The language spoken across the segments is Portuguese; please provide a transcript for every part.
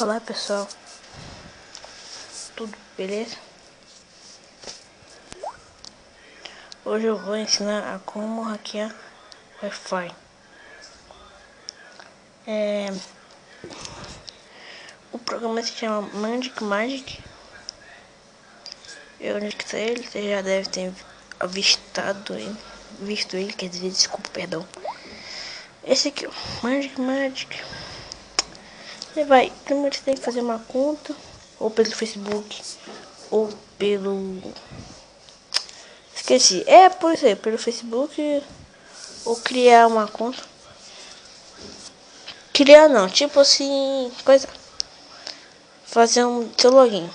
Olá pessoal, tudo beleza? Hoje eu vou ensinar a como hackear Wi-Fi. O programa se chama Magic. Eu onde ele, você já deve ter visto ele, quer dizer, desculpa, perdão. Esse aqui, ó, Magic. Primeiro você tem que fazer uma conta, ou pelo Facebook, ou pelo... Esqueci, pelo Facebook, ou criar uma conta. Criar não, tipo assim, fazer um seu login.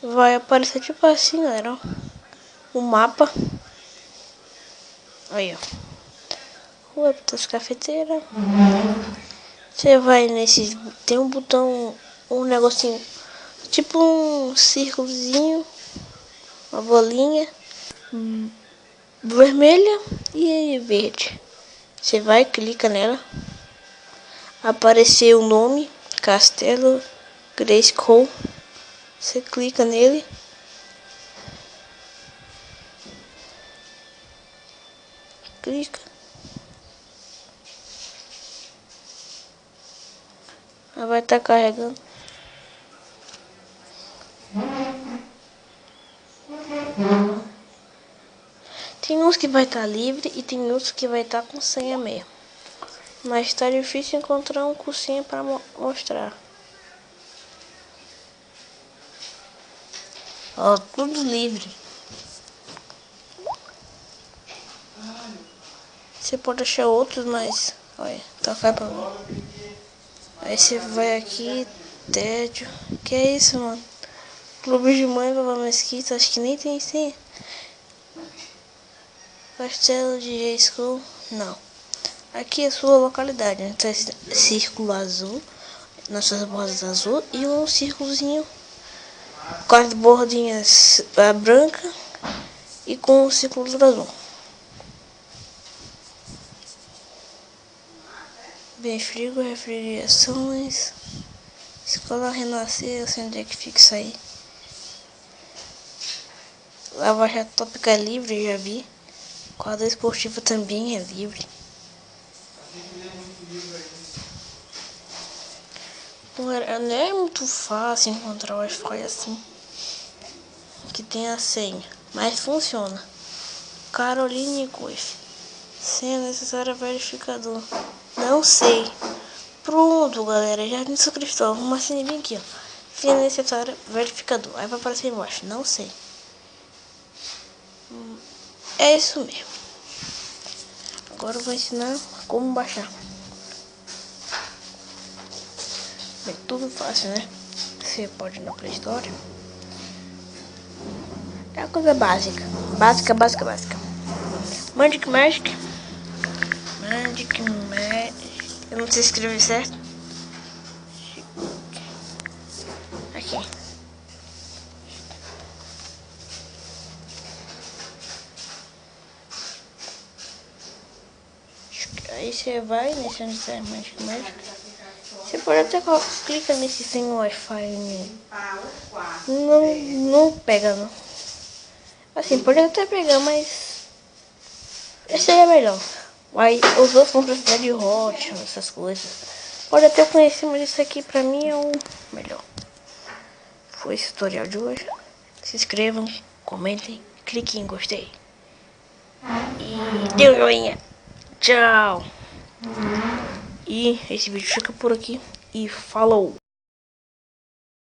Vai aparecer tipo assim, galera, o mapa. Aí, ó, Rua das Cafeteiras. Você vai nesse, tem um botão, um negocinho, tipo um círculozinho, uma bolinha vermelha e verde. Você vai, clica nela, apareceu o nome, Castelo Grayskull. Você clica nele. Clica. Ela vai estar carregando. Tem uns que vai estar livre e tem outros que vai estar com senha mesmo. Mas está difícil encontrar um com senha para mostrar. Ó, tudo livre. Você pode achar outros, mas... Olha, tocar pra mim. Aí você vai aqui, tédio. Que é isso, mano? Clube de mãe, Vovó Mesquita, acho que nem tem senha. Castelo de Grayskull, não. Aqui é a sua localidade, né? Então, esse círculo azul, nas suas bordas azul, e um círculozinho com as bordinhas branca e com o círculo azul. Bem frio, refrigerações, Escola Renascer, eu sei onde é que fica isso aí. Lava Jato Tópica é livre, já vi. Quadra esportiva também é livre. Não é muito fácil encontrar Wi-Fi assim, que tem a senha, mas funciona. Caroline Coif. Senha necessária verificador. Não sei. Pronto, galera. Jardim São Cristóvão. Uma senha bem aqui, ó. Senha necessária verificador. Aí vai aparecer embaixo. Não sei. É isso mesmo. Agora eu vou ensinar como baixar. Bem, tudo fácil, né? Você pode ir na Play Store. É uma coisa básica. Básica. Magic. Eu não sei escrever certo. Aqui. Aí você vai nesse onde está Magic. Você pode até clicar nesse sem Wi-Fi. Não pega, não. Assim, pode até pegar, mas esse aí é melhor. Aí os outros vão precisar de hot, essas coisas. Pode até conhecer, mas isso aqui pra mim é o melhor. Foi esse tutorial de hoje. Se inscrevam, comentem, cliquem em gostei. E dê um joinha. Tchau. E esse vídeo fica por aqui. E falou.